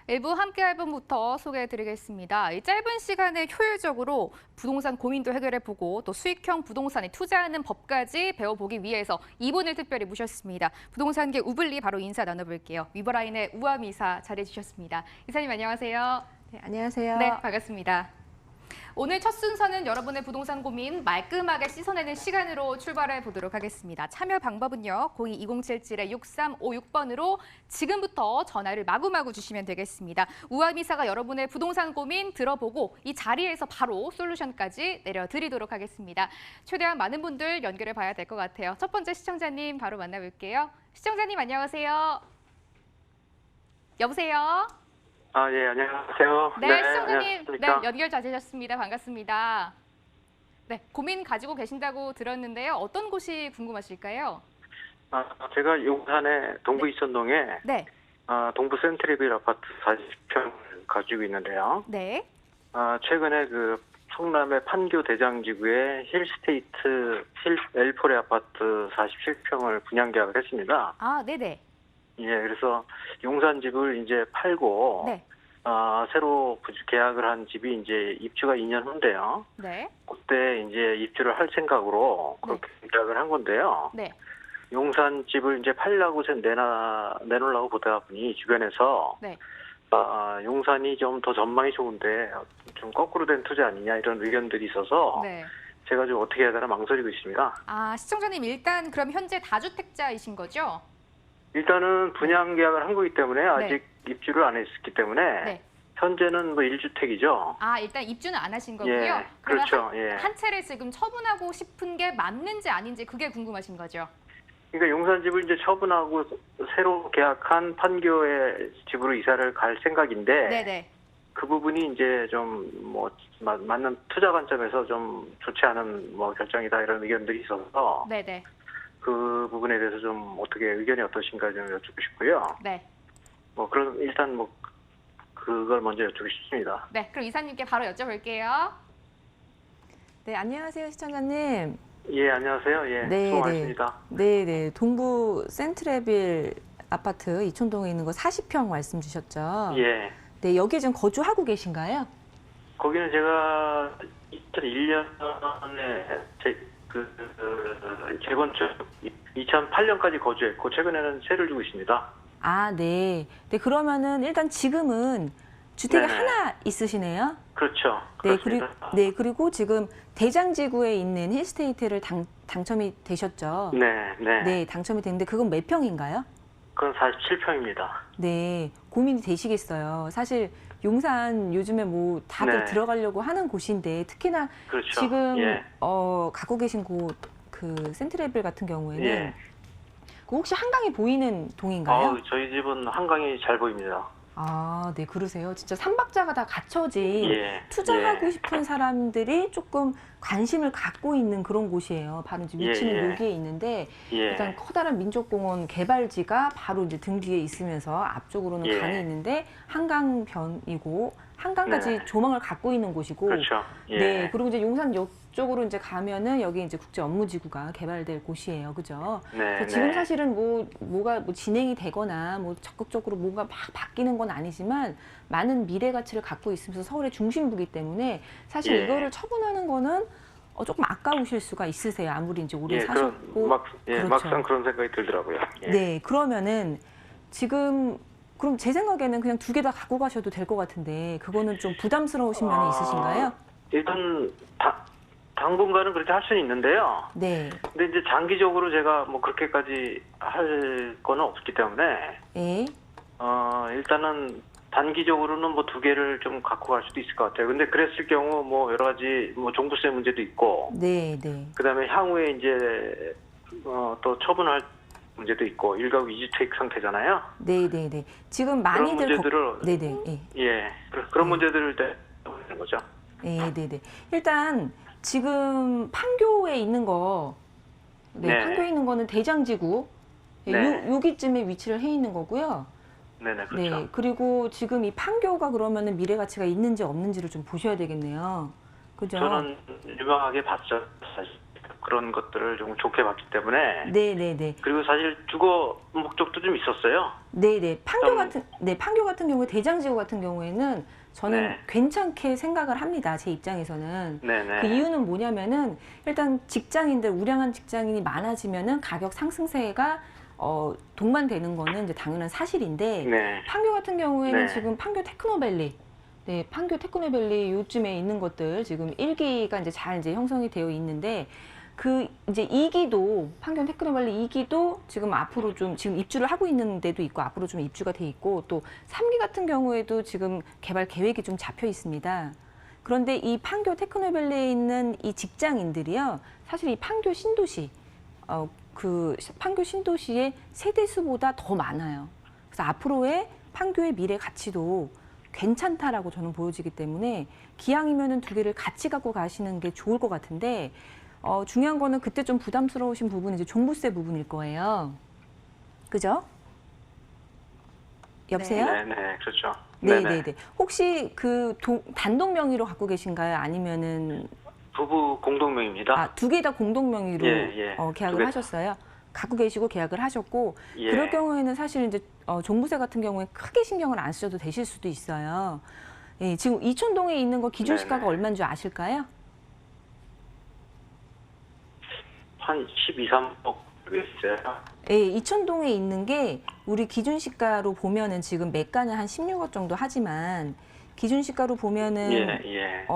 일부 함께 앨범부터 소개해드리겠습니다. 이 짧은 시간에 효율적으로 부동산 고민도 해결해보고 또 수익형 부동산에 투자하는 법까지 배워보기 위해서 이분을 특별히 모셨습니다. 부동산계 우블리 바로 인사 나눠볼게요. 위버라인의 우암 이사 자리해주셨습니다. 이사님 안녕하세요. 네, 안녕하세요. 네, 반갑습니다. 오늘 첫 순서는 여러분의 부동산 고민 말끔하게 씻어내는 시간으로 출발해 보도록 하겠습니다. 참여 방법은요. 02-2077-6356번으로 지금부터 전화를 마구마구 주시면 되겠습니다. 우암 이사가 여러분의 부동산 고민 들어보고 이 자리에서 바로 솔루션까지 내려드리도록 하겠습니다. 최대한 많은 분들 연결해 봐야 될 것 같아요. 첫 번째 시청자님 바로 만나볼게요. 시청자님 안녕하세요. 여보세요? 예, 안녕하세요. 네, 시청자님. 네, 안녕하십니까? 연결 잘 되셨습니다. 반갑습니다. 네, 고민 가지고 계신다고 들었는데요. 어떤 곳이 궁금하실까요? 제가 용산의 동부 이천동에 네, 동부 센트리빌 아파트 40평을 가지고 있는데요. 네, 최근에 그 성남의 판교 대장지구의 힐 엘포레 아파트 47평을 분양 계약을 했습니다. 네네, 예, 그래서 용산 집을 이제 팔고 네, 새로 계약을 한 집이 이제 입주가 2년 후인데요. 네, 그때 이제 입주를 할 생각으로 그렇게 계약을 한 건데요. 네, 용산 집을 이제 팔려고 내놓으려고 보다 보니 주변에서 네. 용산이 좀 더 전망이 좋은데 좀 거꾸로 된 투자 아니냐 이런 의견들이 있어서 네. 제가 좀 어떻게 해야 되나 망설이고 있습니다. 시청자님 일단 그럼 현재 다주택자이신 거죠? 일단은 분양 계약을 한 거기 때문에 아직 입주를 안 했기 때문에 네. 현재는 뭐 1주택이죠. 일단 입주는 안 하신 거고요. 예, 그러면 그렇죠. 예. 한 채를 지금 처분하고 싶은 게 맞는지 아닌지 그게 궁금하신 거죠? 그러니까 용산 집을 이제 처분하고 새로 계약한 판교의 집으로 이사를 갈 생각인데 네네. 그 부분이 이제 좀 뭐 맞는 투자 관점에서 좀 좋지 않은 뭐 결정이다 이런 의견들이 있어서 네네. 그 부분에 대해서 좀 어떻게 의견이 어떠신가 좀 여쭙고 싶고요. 네. 뭐 그런 일단 뭐 그걸 먼저 여쭙고 싶습니다. 네. 그럼 이사님께 바로 여쭤볼게요. 네, 안녕하세요, 시청자님. 예, 안녕하세요. 예, 네, 수고 많으십니다. 네. 동부 센트레빌 아파트 이촌동에 있는 거 40평 말씀 주셨죠? 예, 네, 여기 지금 거주하고 계신가요? 거기는 제가 2001년에 재건축 2008년까지 거주했고 최근에는 세를 주고 있습니다. 네. 네, 그러면은 일단 지금은 주택이 네네. 하나 있으시네요? 그렇죠. 네, 그렇습니다. 그리고 지금 대장지구에 있는 힐스테이트를 당첨이 되셨죠? 네, 당첨이 됐는데 그건 몇 평인가요? 그건 47평입니다. 네, 고민이 되시겠어요. 사실 용산 요즘에 뭐 다들 네. 들어가려고 하는 곳인데 특히나 그렇죠. 지금 예. 갖고 계신 곳 그 센트레빌 같은 경우에는 예. 그 혹시 한강이 보이는 동인가요? 저희 집은 한강이 잘 보입니다. 네, 그러세요. 진짜 삼박자가 다 갖춰진 예. 투자하고 예. 싶은 사람들이 조금 관심을 갖고 있는 그런 곳이에요. 바로 이제 위치는 예. 여기에 있는데 예. 일단 커다란 민족공원 개발지가 바로 이제 등 뒤에 있으면서 앞쪽으로는 예. 강이 있는데 한강변이고 한강까지 네. 조망을 갖고 있는 곳이고 그렇죠. 예. 네, 그리고 이제 용산 쪽으로 이제 가면은 여기 이제 국제 업무지구가 개발될 곳이에요. 그죠? 네. 그래서 지금 사실은 뭐가 진행이 되거나 뭐 적극적으로 뭔가 막 바뀌는 건 아니지만 많은 미래 가치를 갖고 있으면서 서울의 중심부기 때문에 사실 예. 이거를 처분하는 거는 조금 아까우실 수가 있으세요. 아무리 이제 오래 예, 사셨고. 그렇죠. 막상 그런 생각이 들더라고요. 예. 네, 그러면은 지금 그럼 제 생각에는 그냥 두 개 다 갖고 가셔도 될 것 같은데 그거는 좀 부담스러우신 면이 있으신가요? 일단 당분간은 그렇게 할 수는 있는데요. 네. 근데 이제 장기적으로 제가 뭐 그렇게까지 할 거는 없기 때문에 예. 일단은 단기적으로는 뭐 두 개를 좀 갖고 갈 수도 있을 것 같아요. 근데 그랬을 경우 뭐 여러 가지 뭐 종부세 문제도 있고, 네. 그다음에 향후에 이제 또 처분할 문제도 있고 일가구 2주택 상태잖아요. 네. 지금 그런 많이들 문제들을 네네. 예, 그런 문제들을 때문에 거죠. 네. 일단 지금 판교에 있는 거, 네. 판교에 있는 거는 대장지구, 네. 여기쯤에 위치를 해 있는 거고요. 네네, 그렇죠. 네. 그리고 지금 이 판교가 그러면은 미래 가치가 있는지 없는지를 좀 보셔야 되겠네요. 그죠? 저는 유명하게 봤죠. 사실 그런 것들을 좀 좋게 봤기 때문에 네네네. 그리고 사실 주거 목적도 좀 있었어요. 네네. 좀- 판교 같은 경우에 대장지구 같은 경우에는 저는 네. 괜찮게 생각을 합니다. 제 입장에서는. 네네. 그 이유는 뭐냐면은 일단 직장인들, 우량한 직장인이 많아지면은 가격 상승세가 동반되는 거는 이제 당연한 사실인데 네. 판교 같은 경우에는 네. 지금 판교 테크노밸리, 네, 판교 테크노밸리 요즘에 있는 것들 지금 1기가 이제 잘 이제 형성이 되어 있는데 그 이제 2기도 판교 테크노밸리 2기도 지금 앞으로 좀 지금 입주를 하고 있는 데도 있고 앞으로 좀 입주가 돼 있고 또 3기 같은 경우에도 지금 개발 계획이 좀 잡혀 있습니다. 그런데 이 판교 테크노밸리에 있는 이 직장인들이요, 사실 이 판교 신도시, 그 판교 신도시의 세대 수보다 더 많아요. 그래서 앞으로의 판교의 미래 가치도 괜찮다라고 저는 보여지기 때문에 기왕이면은 두 개를 같이 갖고 가시는 게 좋을 것 같은데 중요한 거는 그때 좀 부담스러우신 부분이 이제 종부세 부분일 거예요. 그죠? 여보세요? 네네. 그렇죠. 네네네. 혹시 그 단독 명의로 갖고 계신가요? 아니면은 부부 공동명입니다. 두 개 다 공동 명의로 예. 두 계약을 개 다. 하셨어요? 갖고 계시고 계약을 하셨고 예. 그럴 경우에는 사실 이제 종부세 같은 경우에 크게 신경을 안 쓰셔도 되실 수도 있어요. 예, 지금 이촌동에 있는 거 기준 시가가 네네. 얼마인 줄 아실까요? 한 12, 3억 있어요. 예, 이촌동에 있는 게 우리 기준 시가로 보면은 지금 매가는 한 16억 정도 하지만 기준 시가로 보면은 예.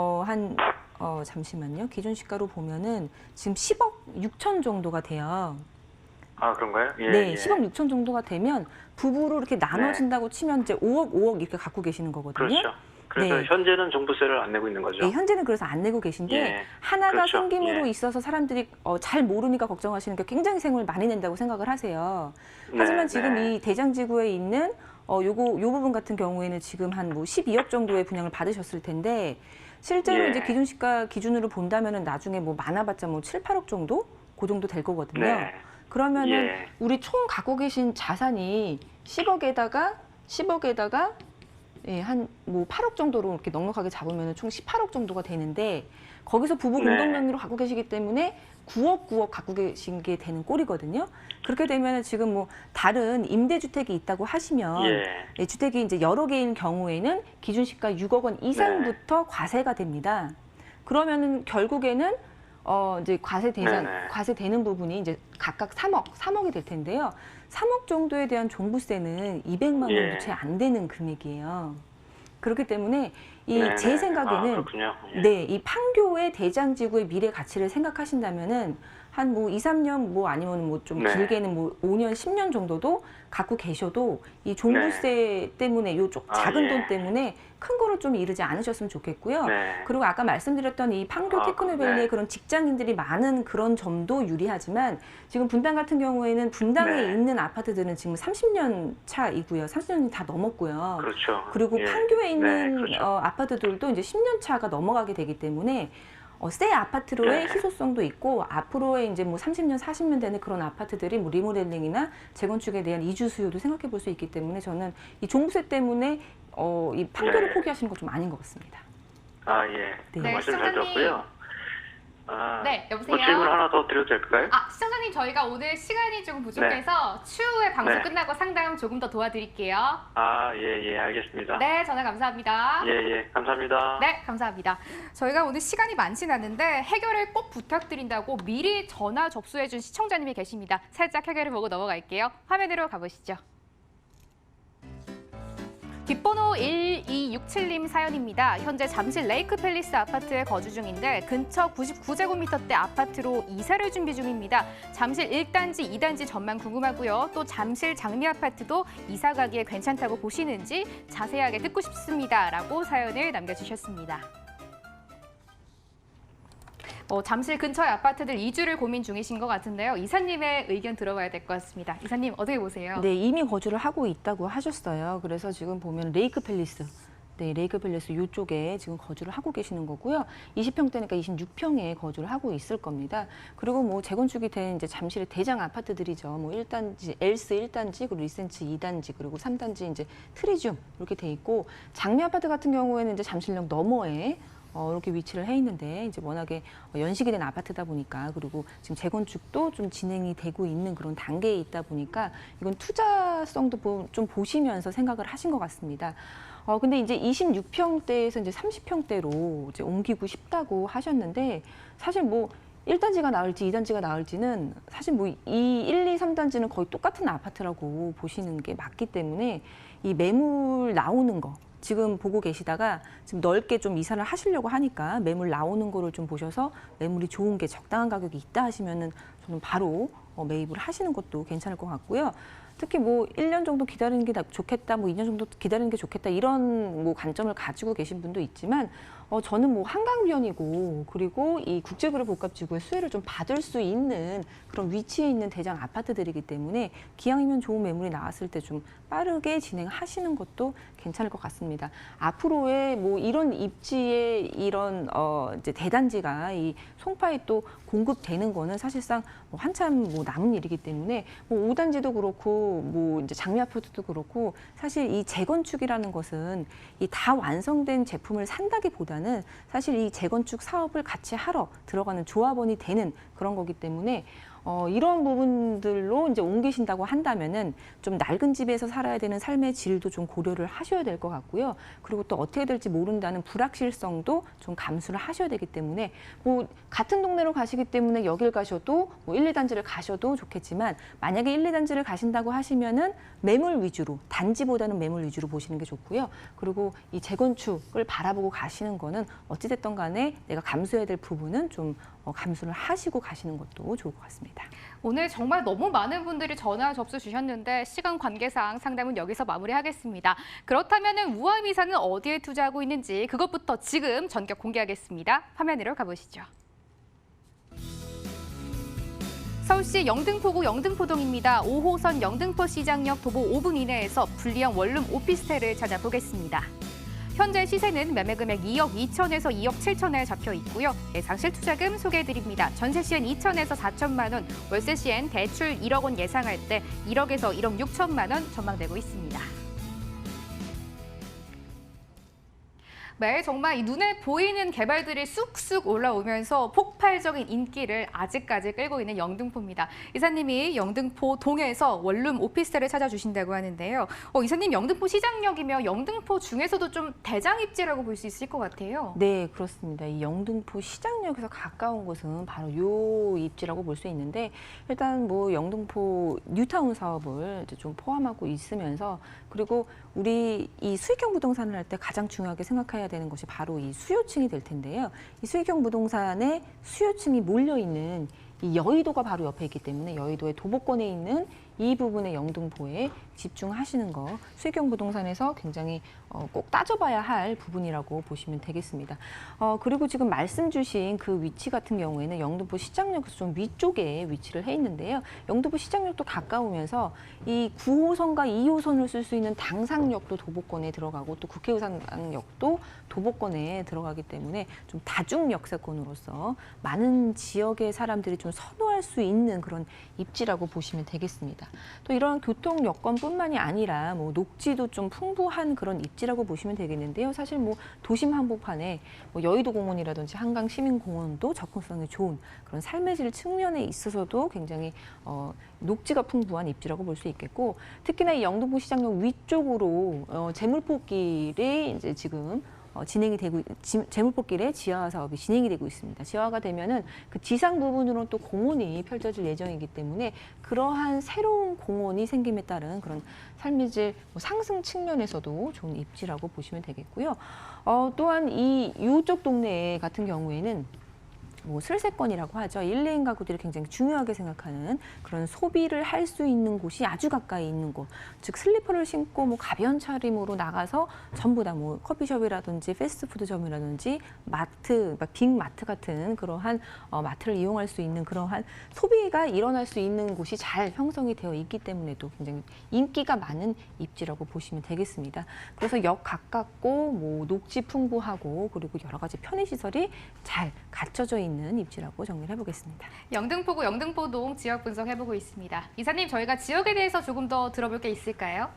잠시만요. 기준 시가로 보면은 지금 10억 6천 정도가 돼요. 아, 그런가요? 예. 네, 예. 10억 6천 정도가 되면 부부로 이렇게 나눠진다고 치면 이제 5억 이렇게 갖고 계시는 거거든요. 그렇죠. 그래서 네. 현재는 종부세를 안 내고 있는 거죠. 예, 현재는 그래서 안 내고 계신데 예, 하나가 그렇죠. 생김으로 예. 있어서 사람들이 잘 모르니까 걱정하시는 게 굉장히 세금을 많이 낸다고 생각을 하세요. 하지만 지금 네. 이 대장지구에 있는 요 부분 같은 경우에는 지금 한 뭐 12억 정도의 분양을 받으셨을 텐데 실제로 예. 이제 기준 시가 기준으로 본다면은 나중에 뭐 많아봤자 뭐 7, 8억 정도? 그 정도 될 거거든요. 네. 그러면은 예. 우리 총 갖고 계신 자산이 10억에다가 예, 한 뭐 8억 정도로 이렇게 넉넉하게 잡으면 총 18억 정도가 되는데 거기서 부부 네. 공동 명의로 갖고 계시기 때문에 9억 갖고 계신 게 되는 꼴이거든요. 그렇게 되면 지금 뭐 다른 임대주택이 있다고 하시면 예. 주택이 이제 여러 개인 경우에는 기준 시가 6억 원 이상부터 과세가 됩니다. 그러면은 결국에는 이제 네네. 과세되는 부분이 이제 각각 3억이 될 텐데요. 3억 정도에 대한 종부세는 200만 원도 예. 채 안 되는 금액이에요. 그렇기 때문에 네네. 제 아, 생각에는 그렇군요. 예. 네, 이 판교의 대장지구의 미래 가치를 생각하신다면은 한 뭐 2, 3년 뭐 아니면 뭐 좀 네. 길게는 뭐 5년, 10년 정도도 갖고 계셔도 이 종부세 때문에 작은 예. 돈 때문에 큰 거를 좀 이르지 않으셨으면 좋겠고요. 네. 그리고 아까 말씀드렸던 이 판교 테크노밸리의 네. 그런 직장인들이 많은 그런 점도 유리하지만 지금 분당 같은 경우에는 분당에 네. 있는 아파트들은 지금 30년 차이고요. 30년이 다 넘었고요. 그렇죠. 그리고 예. 판교에 있는 네, 그렇죠. 아파트들도 이제 10년 차가 넘어가게 되기 때문에 새 아파트로의 네. 희소성도 있고 앞으로의 이제 뭐 30년, 40년 되는 그런 아파트들이 뭐 리모델링이나 재건축에 대한 이주 수요도 생각해 볼 수 있기 때문에 저는 이 종부세 때문에 이 판교를 네. 포기하시는 건 좀 아닌 것 같습니다. 아, 예. 네. 네, 말씀 잘 시청자님. 들었고요. 네, 여보세요? 뭐 질문 하나 더 드려도 될까요? 시청자님 저희가 오늘 시간이 조금 부족해서 추후에 방송 네. 끝나고 상담 조금 더 도와드릴게요. 아, 예, 알겠습니다. 네, 전화 감사합니다. 예, 감사합니다. 네, 감사합니다. 저희가 오늘 시간이 많진 않은데 해결을 꼭 부탁드린다고 미리 전화 접수해준 시청자님이 계십니다. 살짝 해결을 보고 넘어갈게요. 화면으로 가보시죠. 뒷번호 1267님 사연입니다. 현재 잠실 레이크 팰리스 아파트에 거주 중인데 근처 99제곱미터대 아파트로 이사를 준비 중입니다. 잠실 1단지, 2단지 전망 궁금하고요. 또 잠실 장미 아파트도 이사 가기에 괜찮다고 보시는지 자세하게 듣고 싶습니다. 라고 사연을 남겨주셨습니다. 잠실 근처의 아파트들 이주를 고민 중이신 것 같은데요. 이사님의 의견 들어봐야 될 것 같습니다. 이사님 어떻게 보세요? 네, 이미 거주를 하고 있다고 하셨어요. 그래서 지금 보면 레이크 팰리스, 네, 레이크 팰리스 이쪽에 지금 거주를 하고 계시는 거고요. 20평대니까 26평에 거주를 하고 있을 겁니다. 그리고 뭐 재건축이 된 이제 잠실의 대장 아파트들이죠. 뭐 1단지, 엘스 1단지, 그리고 리센츠 2단지, 그리고 3단지 이제 트리듐 이렇게 돼 있고 장미 아파트 같은 경우에는 이제 잠실역 너머에 이렇게 위치를 해 있는데 이제 워낙에 연식이 된 아파트다 보니까 그리고 지금 재건축도 좀 진행이 되고 있는 그런 단계에 있다 보니까 이건 투자성도 좀 보시면서 생각을 하신 것 같습니다. 근데 이제 26평대에서 이제 30평대로 이제 옮기고 싶다고 하셨는데 사실 뭐 1단지가 나을지 2단지가 나을지는 사실 뭐 이 1, 2, 3단지는 거의 똑같은 아파트라고 보시는 게 맞기 때문에 이 매물 나오는 거 지금 보고 계시다가 지금 넓게 좀 이사를 하시려고 하니까 매물 나오는 거를 좀 보셔서 매물이 좋은 게 적당한 가격이 있다 하시면은 저는 바로 매입을 하시는 것도 괜찮을 것 같고요. 특히 뭐 1년 정도 기다리는 게 좋겠다, 뭐 2년 정도 기다리는 게 좋겠다 이런 뭐 관점을 가지고 계신 분도 있지만 저는 뭐 한강변이고 그리고 이 국제그룹 복합지구의 수혜를 좀 받을 수 있는 그런 위치에 있는 대장 아파트들이기 때문에 기왕이면 좋은 매물이 나왔을 때 좀 빠르게 진행하시는 것도 괜찮을 것 같습니다. 앞으로의 뭐 이런 입지의 이런 이제 대단지가 이 송파에 또 공급되는 거는 사실상 뭐 한참 뭐 남은 일이기 때문에 뭐 5단지도 그렇고 뭐 이제 장미 아파트도 그렇고 사실 이 재건축이라는 것은 이 다 완성된 제품을 산다기보다는 사실 이 재건축 사업을 같이 하러 들어가는 조합원이 되는 그런 거기 때문에 이런 부분들로 이제 옮기신다고 한다면은 좀 낡은 집에서 살아야 되는 삶의 질도 좀 고려를 하셔야 될 것 같고요. 그리고 또 어떻게 될지 모른다는 불확실성도 좀 감수를 하셔야 되기 때문에 뭐 같은 동네로 가시기 때문에 여길 가셔도 뭐 1, 2단지를 가셔도 좋겠지만 만약에 1, 2단지를 가신다고 하시면은 매물 위주로 단지보다는 매물 위주로 보시는 게 좋고요. 그리고 이 재건축을 바라보고 가시는 거는 어찌됐든 간에 내가 감수해야 될 부분은 좀 감수를 하시고 가시는 것도 좋을 것 같습니다. 오늘 정말 너무 많은 분들이 전화 접수 주셨는데 시간 관계상 상담은 여기서 마무리하겠습니다. 그렇다면 우아미사는 어디에 투자하고 있는지 그것부터 지금 전격 공개하겠습니다. 화면으로 가보시죠. 서울시 영등포구 영등포동입니다. 5호선 영등포 시장역 도보 5분 이내에서 불리형 원룸 오피스텔을 찾아보겠습니다. 현재 시세는 매매금액 2억 2천에서 2억 7천에 잡혀 있고요. 예상 실투자금 소개해드립니다. 전세 시엔 2천에서 4천만 원, 월세 시엔 대출 1억 원 예상할 때 1억에서 1억 6천만 원 전망되고 있습니다. 네, 정말 이 눈에 보이는 개발들이 쑥쑥 올라오면서 폭발적인 인기를 아직까지 끌고 있는 영등포입니다. 이사님이 영등포 동에서 원룸 오피스텔을 찾아주신다고 하는데요. 이사님 영등포 시장역이며 영등포 중에서도 좀 대장 입지라고 볼 수 있을 것 같아요. 네, 그렇습니다. 이 영등포 시장역에서 가까운 곳은 바로 요 입지라고 볼 수 있는데 일단 뭐 영등포 뉴타운 사업을 이제 좀 포함하고 있으면서 그리고 우리 이 수익형 부동산을 할 때 가장 중요하게 생각해야 되는 것이 바로 이 수요층이 될 텐데요. 이 수익형 부동산에 수요층이 몰려 있는 이 여의도가 바로 옆에 있기 때문에 여의도의 도보권에 있는 이 부분의 영등포에 집중하시는 거 수익형 부동산에서 굉장히 꼭 따져봐야 할 부분이라고 보시면 되겠습니다. 그리고 지금 말씀 주신 그 위치 같은 경우에는 영등포 시장역에서 좀 위쪽에 위치를 해 있는데요. 영등포 시장역도 가까우면서 이 9호선과 2호선을 쓸 수 있는 당상역도 도보권에 들어가고 또 국회의사당역도 도보권에 들어가기 때문에 좀 다중 역세권으로서 많은 지역의 사람들이 좀 선호할 수 있는 그런 입지라고 보시면 되겠습니다. 또 이러한 교통 여건뿐만이 아니라 뭐 녹지도 좀 풍부한 그런 입지라고 보시면 되겠는데요. 사실 뭐 도심 한복판에 뭐 여의도 공원이라든지 한강 시민공원도 접근성이 좋은 그런 삶의 질 측면에 있어서도 굉장히 녹지가 풍부한 입지라고 볼 수 있겠고 특히나 이 영등포 시장역 위쪽으로 재물포길이 이제 지금 진행이 되고 재물포길의 지하 사업이 진행이 되고 있습니다. 지하가 되면은 그 지상 부분으로 또 공원이 펼쳐질 예정이기 때문에 그러한 새로운 공원이 생김에 따른 그런 삶의 질 상승 측면에서도 좋은 입지라고 보시면 되겠고요. 또한 이쪽 동네 같은 경우에는 뭐 슬세권이라고 하죠. 1, 2인 가구들이 굉장히 중요하게 생각하는 그런 소비를 할 수 있는 곳이 아주 가까이 있는 곳. 즉 슬리퍼를 신고 뭐 가벼운 차림으로 나가서 전부 다 뭐 커피숍이라든지 패스트푸드점이라든지 마트, 빅마트 같은 그러한 마트를 이용할 수 있는 그러한 소비가 일어날 수 있는 곳이 잘 형성이 되어 있기 때문에도 굉장히 인기가 많은 입지라고 보시면 되겠습니다. 그래서 역 가깝고 뭐 녹지 풍부하고 그리고 여러 가지 편의시설이 잘 갖춰져 있는 입지라고 정리를 해보겠습니다. 영등포구 영등포동 지역 분석해보고 있습니다. 이사님 저희가 지역에 대해서 조금 더 들어볼 게 있을까요?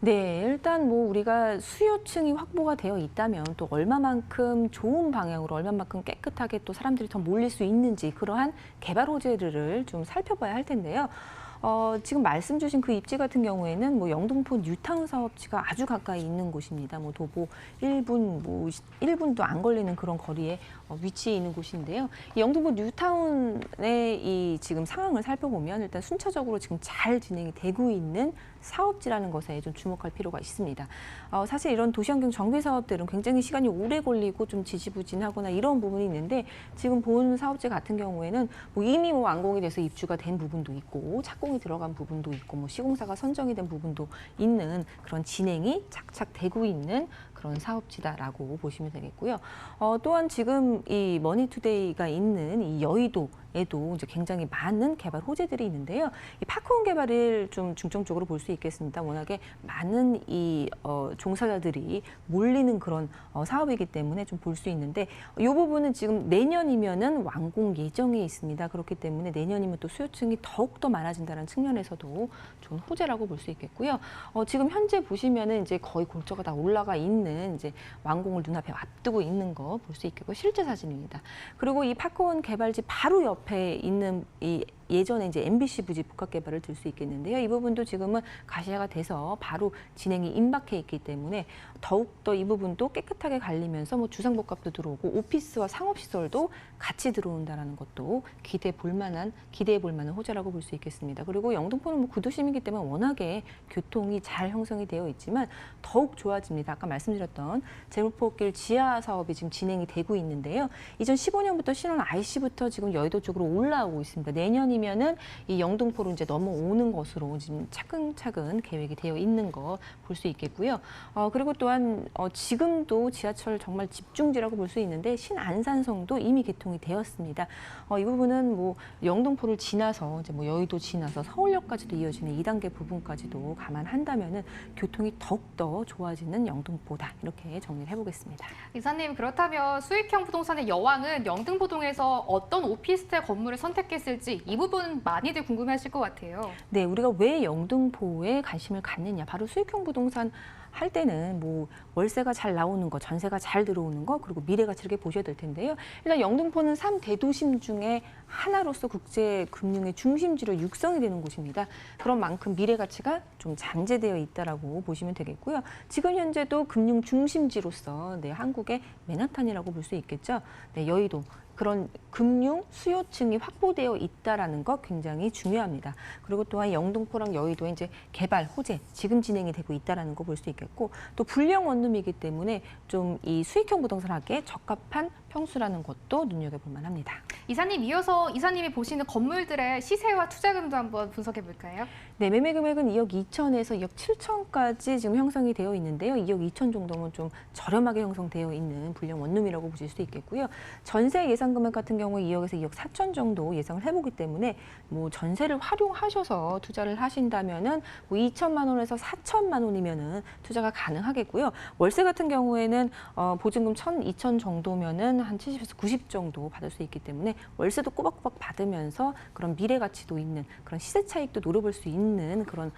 네, 일단 뭐 우리가 수요층이 확보가 되어 있다면 또 얼마만큼 좋은 방향으로 얼마만큼 깨끗하게 또 사람들이 더 몰릴 수 있는지 그러한 개발 호재들을 좀 살펴봐야 할 텐데요. 지금 말씀 주신 그 입지 같은 경우에는 뭐 영등포 뉴타운 사업지가 아주 가까이 있는 곳입니다. 뭐 도보 1분도 안 걸리는 그런 거리에 위치해 있는 곳인데요. 이 영등포 뉴타운의 이 지금 상황을 살펴보면 일단 순차적으로 지금 잘 진행이 되고 있는 사업지라는 것에 좀 주목할 필요가 있습니다. 사실 이런 도시환경 정비 사업들은 굉장히 시간이 오래 걸리고 좀 지지부진하거나 이런 부분이 있는데 지금 본 사업지 같은 경우에는 뭐 이미 뭐 완공이 돼서 입주가 된 부분도 있고 착공이 들어간 부분도 있고 뭐 시공사가 선정이 된 부분도 있는 그런 진행이 착착 되고 있는 그런 사업지다라고 보시면 되겠고요. 또한 지금 이 머니투데이가 있는 이 여의도에도 이제 굉장히 많은 개발 호재들이 있는데요. 이 파크홈 개발을 좀 중점적으로 볼 수 있겠습니다. 워낙에 많은 이 종사자들이 몰리는 그런 사업이기 때문에 좀 볼 수 있는데 이 부분은 지금 내년이면은 완공 예정에 있습니다. 그렇기 때문에 내년이면 또 수요층이 더욱 더 많아진다는 측면에서도 좀 호재라고 볼 수 있겠고요. 지금 현재 보시면은 이제 거의 골조가 다 올라가 있는 이제 완공을 눈앞에 앞두고 있는 거 볼 수 있겠고 실제 사진입니다. 그리고 이 파크원 개발지 바로 옆에 있는 이 예전에 이제 MBC 부지 복합 개발을 들 수 있겠는데요. 이 부분도 지금은 가시화가 돼서 바로 진행이 임박해 있기 때문에 더욱더 이 부분도 깨끗하게 갈리면서 뭐 주상복합도 들어오고 오피스와 상업시설도 같이 들어온다는 것도 기대해 볼 만한 호재라고 볼 수 있겠습니다. 그리고 영등포는 뭐 구도심이기 때문에 워낙에 교통이 잘 형성이 되어 있지만 더욱 좋아집니다. 아까 말씀드렸던 제물포길 지하 사업이 지금 진행이 되고 있는데요. 2015년부터 신원 IC부터 지금 여의도 쪽으로 올라오고 있습니다. 내년이면은 이 영등포로 이제 넘어오는 것으로 지금 차근차근 계획이 되어 있는 거 볼 수 있겠고요. 그리고 또한 지금도 지하철 정말 집중지라고 볼 수 있는데 신안산성도 이미 개통이 되었습니다. 이 부분은 뭐 영등포를 지나서 이제 뭐 여의도 지나서 서울역까지도 이어지는 2단계 부분까지도 감안한다면은 교통이 더욱더 좋아지는 영등포다 이렇게 정리를 해보겠습니다. 이사님, 그렇다면 수익형 부동산의 여왕은 영등포동에서 어떤 오피스텔 건물을 선택했을지 이 부분 많이들 궁금해하실 것 같아요. 네, 우리가 왜 영등포에 관심을 갖느냐? 바로 수익형 부동산 할 때는 뭐 월세가 잘 나오는 거, 전세가 잘 들어오는 거, 그리고 미래 가치를 이렇게 보셔야 될 텐데요. 일단 영등포는 3대도심 중에 하나로서 국제 금융의 중심지로 육성이 되는 곳입니다. 그런 만큼 미래 가치가 좀 잠재되어 있다라고 보시면 되겠고요. 지금 현재도 금융 중심지로서 한국의 맨하탄이라고 볼 수 있겠죠. 네, 여의도. 그런 금융 수요층이 확보되어 있다라는 것 굉장히 중요합니다. 그리고 또한 영등포랑 여의도의 이제 개발 호재 지금 진행이 되고 있다라는 거 볼 수 있겠고 또 불량 원룸이기 때문에 좀 이 수익형 부동산학에 적합한 평수라는 것도 눈여겨볼 만합니다. 이사님, 이어서 이사님이 보시는 건물들의 시세와 투자금도 한번 분석해 볼까요? 네, 매매 금액은 2억 2천에서 2억 7천까지 지금 형성이 되어 있는데요. 2억 2천 정도면 좀 저렴하게 형성되어 있는 불량 원룸이라고 보실 수 있겠고요. 전세 예상 금액 같은 경우 2억에서 2억 4천 정도 예상을 해보기 때문에 뭐 전세를 활용하셔서 투자를 하신다면은 뭐 2천만 원에서 4천만 원이면은 투자가 가능하겠고요. 월세 같은 경우에는 보증금 1천, 2천 정도면은 한 70에서 90 정도 받을 수 있기 때문에 월세도 꼬박꼬박 받으면서 그런 미래 가치도 있는 그런 시세 차익도 노려볼 수 있는 그런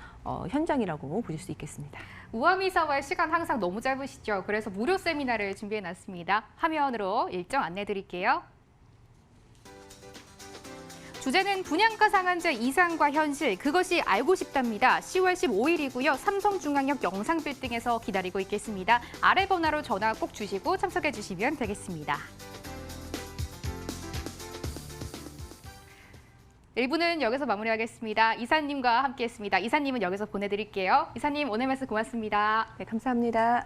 현장이라고 보실 수 있겠습니다. 우아미사와의 시간 항상 너무 짧으시죠? 그래서 무료 세미나를 준비해 놨습니다. 화면으로 일정 안내 드릴게요. 주제는 분양가 상한제 이상과 현실, 그것이 알고 싶답니다. 10월 15일이고요. 삼성중앙역 영상빌딩에서 기다리고 있겠습니다. 아래 번호로 전화 꼭 주시고 참석해 주시면 되겠습니다. 1부는 여기서 마무리하겠습니다. 이사님과 함께했습니다. 이사님은 여기서 보내드릴게요. 이사님, 오늘 말씀 고맙습니다. 네, 감사합니다.